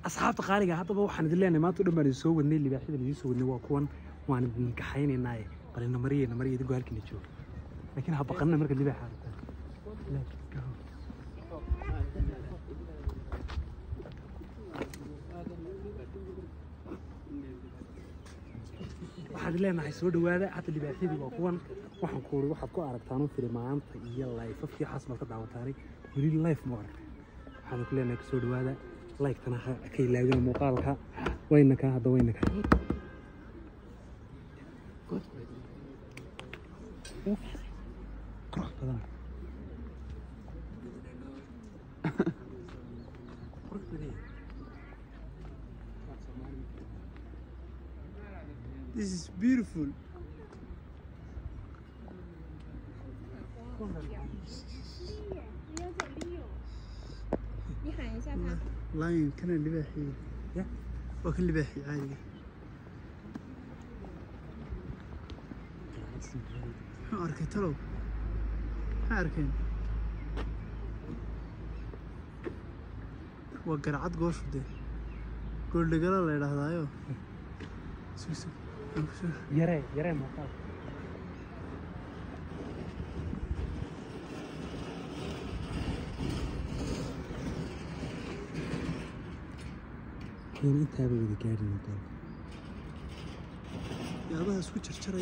أصحاب قارقة حتى بو حن دلنا ما تقول ما يسوي النيل اللي بيحيد اللي يسوي النوا كون وأنا بنكحيني ناي قال إنه مريه دي قال كني تشوف لكن هبقنا مركز اللي بيحارب لا waxaad leenahay soo dhawaada hada libaaxyadii waa kuwan waxaan ku waxaad ku aragtaan filmaanta iyo live afkii xasmal ka daawataanay wali live ma arag waxaan ku leenahay soo dhawaada like tana ka ilaawina muuqaalka wayna ka hada wayna ka qurux badan qurux badan. This is beautiful. Lion كان اللباحي وكل لباحي عادي. أركتلو أركين وقرعت قوش ده قول لي قال الله يرحمه أيوه سوسو يرى مقال كان انت هذا اللي قاعد يا هذا سويتشر